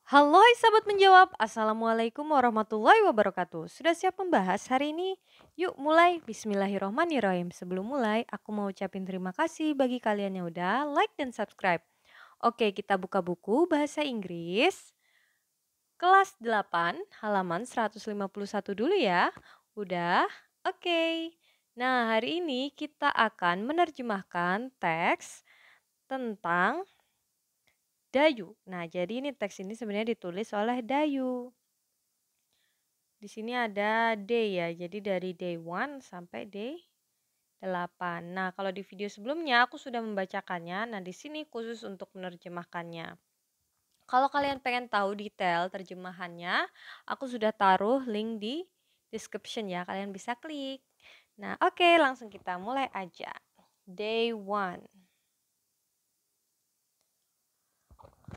Halo hai sahabat menjawab, Assalamualaikum warahmatullahi wabarakatuh. Sudah siap membahas hari ini? Yuk mulai, Bismillahirrohmanirrohim. Sebelum mulai, aku mau ucapin terima kasih bagi kalian yang udah like dan subscribe. Oke, kita buka buku Bahasa Inggris kelas 8 halaman 151 dulu ya. Udah? Oke. Nah, hari ini kita akan menerjemahkan teks tentang Dayu. Nah, jadi ini teks ini sebenarnya ditulis oleh Dayu. Di sini ada day ya, jadi dari day 1 sampai day 8. Nah, kalau di video sebelumnya aku sudah membacakannya, nah di sini khusus untuk menerjemahkannya. Kalau kalian pengen tahu detail terjemahannya, aku sudah taruh link di description ya, kalian bisa klik. Nah, oke, langsung kita mulai aja. Day 1.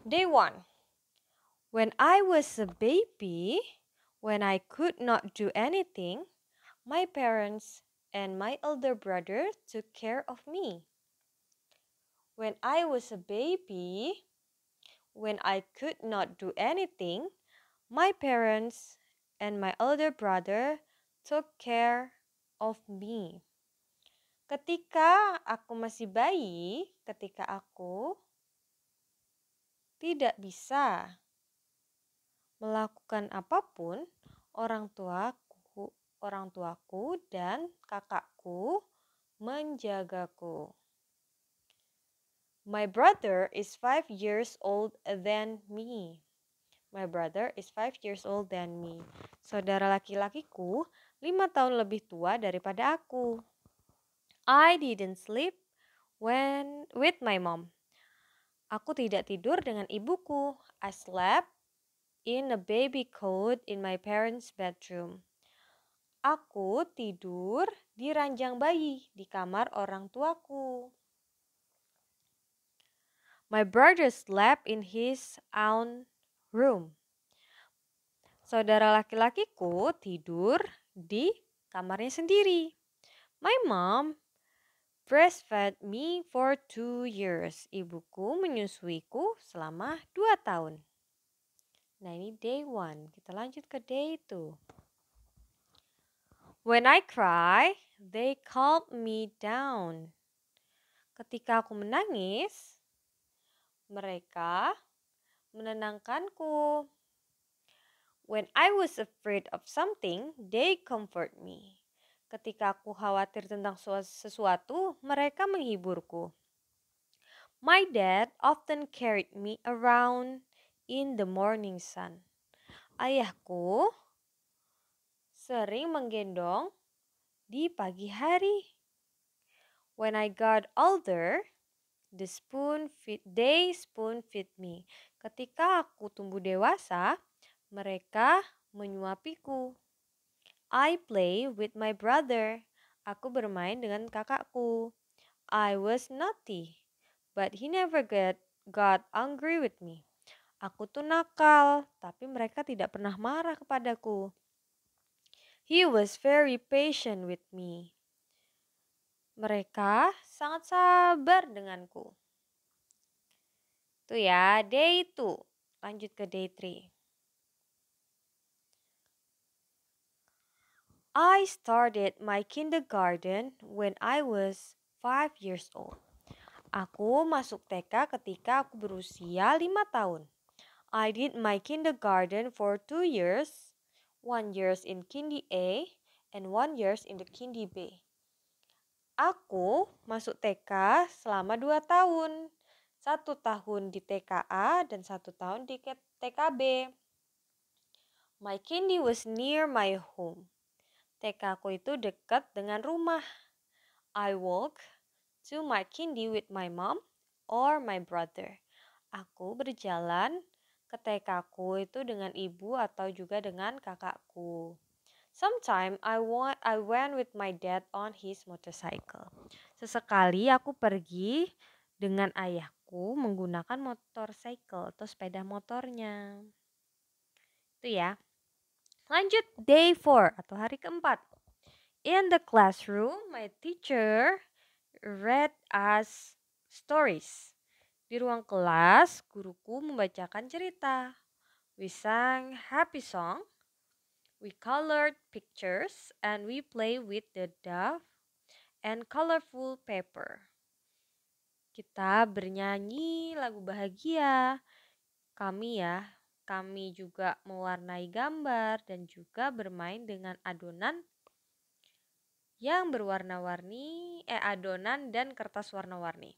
Day 1. When I was a baby, when I could not do anything, my parents and my elder brother took care of me. When I was a baby, when I could not do anything, my parents and my elder brother took care of me. Ketika aku masih bayi, ketika aku tidak bisa melakukan apapun, orang tuaku dan kakakku menjagaku. My brother is 5 years old than me. My brother is 5 years old than me. Saudara laki-lakiku 5 tahun lebih tua daripada aku. I didn't sleep with my mom. Aku tidak tidur dengan ibuku. I slept in a baby cot in my parents' bedroom. Aku tidur di ranjang bayi di kamar orang tuaku. My brother slept in his own room. Saudara laki-lakiku tidur di kamarnya sendiri. My mom breastfed me for 2 years. Ibuku menyusuiku selama 2 tahun. Nah, ini day 1. Kita lanjut ke day 2. When I cry, they calm me down. Ketika aku menangis, mereka menenangkanku. When I was afraid of something, they comfort me. Ketika aku khawatir tentang sesuatu, mereka menghiburku. My dad often carried me around in the morning sun. Ayahku sering menggendong di pagi hari. When I got older, they spoon feed me. Ketika aku tumbuh dewasa, mereka menyuapiku. I play with my brother. Aku bermain dengan kakakku. I was naughty, but he never got angry with me. Aku tuh nakal, tapi mereka tidak pernah marah kepadaku. He was very patient with me. Mereka sangat sabar denganku. Itu ya, day 2. Lanjut ke day 3. I started my kindergarten when I was 5 years old. Aku masuk TK ketika aku berusia 5 tahun. I did my kindergarten for 2 years, 1 years in Kindi A and 1 years in the Kindi B. Aku masuk TK selama 2 tahun. 1 tahun di TKA dan 1 tahun di TKB. My Kindi was near my home. TK aku itu dekat dengan rumah. I walk to my Kindi with my mom or my brother. Aku berjalan ke TK aku itu dengan ibu atau juga dengan kakakku. Sometimes I went with my dad on his motorcycle. Sesekali aku pergi dengan ayahku menggunakan motorcycle atau sepeda motornya. Itu ya. Lanjut day 4 atau hari keempat. In the classroom, my teacher read us stories. Di ruang kelas, guruku membacakan cerita. We sang happy song, we colored pictures, and we play with the dove and colorful paper. Kita bernyanyi lagu bahagia. Kami juga mewarnai gambar dan juga bermain dengan adonan yang berwarna-warni, adonan dan kertas warna-warni.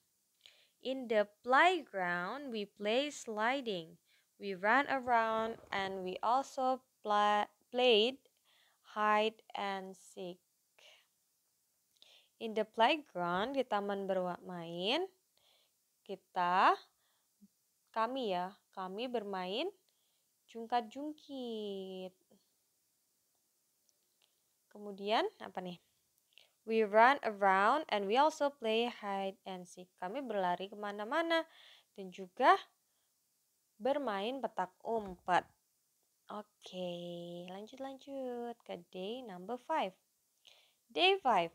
In the playground, we play sliding. We ran around and we also played hide and seek. In the playground, di taman bermain, kami bermain jungkat-jungkit. Kemudian apa nih? We run around and we also play hide and seek. Kami berlari kemana-mana dan juga bermain petak umpet. Oke, lanjut ke day number 5. Day 5.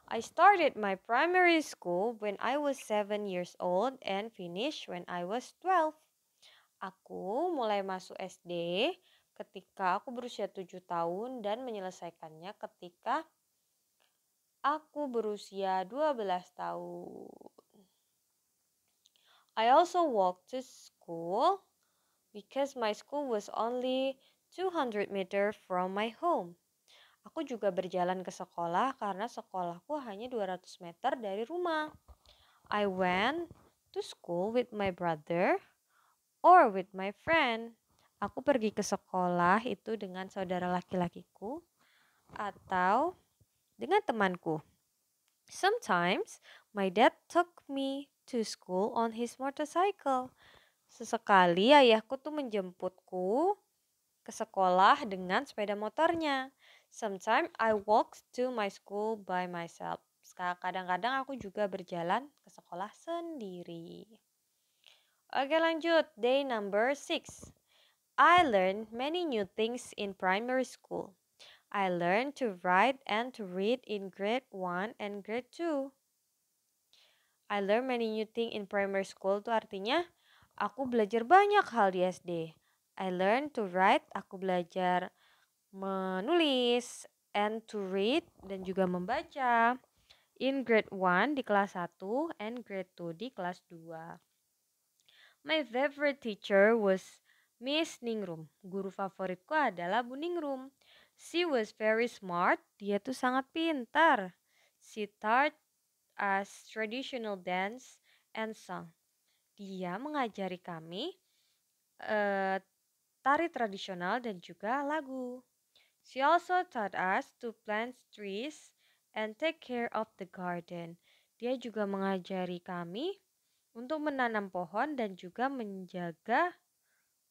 I started my primary school when I was 7 years old and finished when I was 12. Aku mulai masuk SD ketika aku berusia 7 tahun dan menyelesaikannya ketika aku berusia 12 tahun. I also walked to school because my school was only 200 meter from my home. Aku juga berjalan ke sekolah karena sekolahku hanya 200 meter dari rumah. I went to school with my brother or with my friend. Aku pergi ke sekolah itu dengan saudara laki-lakiku atau dengan temanku. Sometimes my dad took me to school on his motorcycle. Sesekali ayahku tuh menjemputku ke sekolah dengan sepeda motornya. Sometimes I walk to my school by myself. Kadang-kadang aku juga berjalan ke sekolah sendiri. Oke, lanjut. Day number 6. I learned many new things in primary school. I learned to write and to read in grade 1 and grade 2. I learned many new things in primary school itu artinya aku belajar banyak hal di SD. I learned to write, aku belajar menulis, and to read, dan juga membaca. In grade 1 di kelas 1 and grade 2 di kelas 2. My favorite teacher was Miss Ningrum. Guru favoritku adalah Bu Ningrum. She was very smart, dia tuh sangat pintar. She taught us traditional dance and song. Dia mengajari kami tari tradisional dan juga lagu. She also taught us to plant trees and take care of the garden. Dia juga mengajari kami untuk menanam pohon dan juga menjaga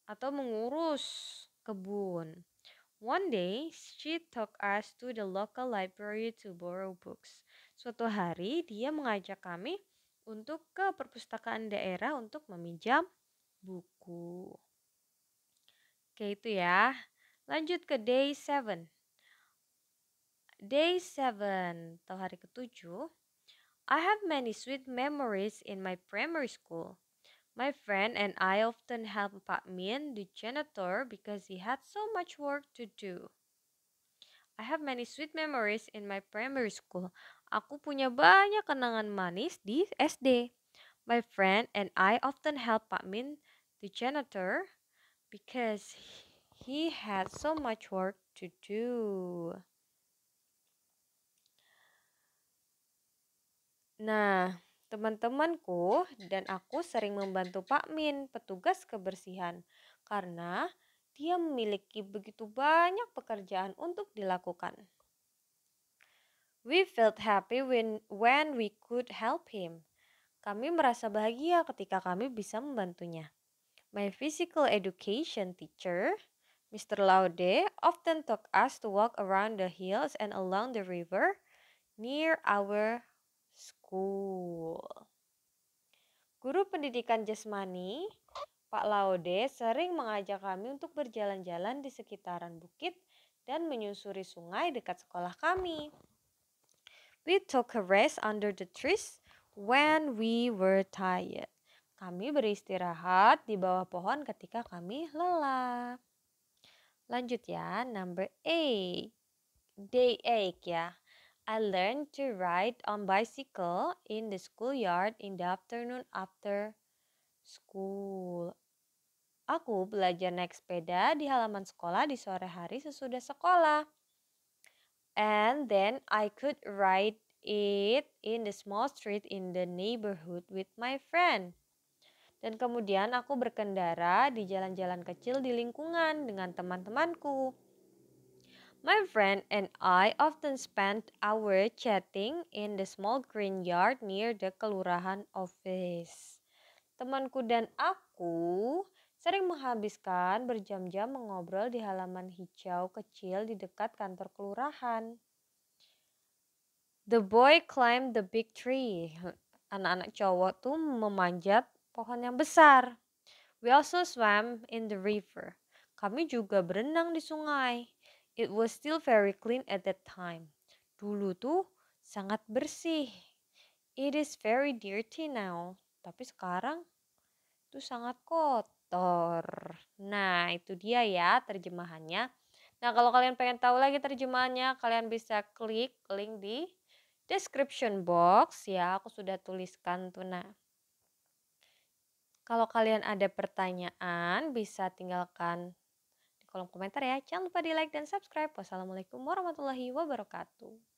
atau mengurus kebun. One day, she took us to the local library to borrow books. Suatu hari, dia mengajak kami untuk ke perpustakaan daerah untuk meminjam buku. Oke, itu ya. Lanjut ke day 7. Day 7 atau hari ke-7. I have many sweet memories in my primary school. My friend and I often helped Pak Min, the janitor, because he had so much work to do. I have many sweet memories in my primary school. Aku punya banyak kenangan manis di SD. My friend and I often help Pak Min, the janitor, because he had so much work to do. Nah, teman-temanku dan aku sering membantu Pak Min, petugas kebersihan, karena dia memiliki begitu banyak pekerjaan untuk dilakukan. We felt happy when we could help him. Kami merasa bahagia ketika kami bisa membantunya. My physical education teacher, Mr. Laude, often took us to walk around the hills and along the river near our school. Guru pendidikan jasmani, Pak Laude, sering mengajak kami untuk berjalan-jalan di sekitaran bukit dan menyusuri sungai dekat sekolah kami. We took a rest under the trees when we were tired. Kami beristirahat di bawah pohon ketika kami lelah. Lanjut ya, number 8. Day 8 ya. I learned to ride on bicycle in the schoolyard in the afternoon after school. Aku belajar naik sepeda di halaman sekolah di sore hari sesudah sekolah. And then I could ride it in the small street in the neighborhood with my friend. Dan kemudian aku berkendara di jalan-jalan kecil di lingkungan dengan teman-temanku. My friend and I often spent hours chatting in the small green yard near the kelurahan office. Temanku dan aku sering menghabiskan berjam-jam mengobrol di halaman hijau kecil di dekat kantor kelurahan. The boy climbed the big tree. Anak-anak cowok tuh memanjat pohon yang besar. We also swam in the river. Kami juga berenang di sungai. It was still very clean at that time. Dulu tuh sangat bersih. It is very dirty now. Tapi sekarang tuh sangat kotor. Nah, itu dia ya terjemahannya. Nah, kalau kalian pengen tahu lagi terjemahannya, kalian bisa klik link di description box ya. Aku sudah tuliskan tuh. Nah, kalau kalian ada pertanyaan bisa tinggalkan di kolom komentar ya. Jangan lupa di like dan subscribe. Wassalamualaikum warahmatullahi wabarakatuh.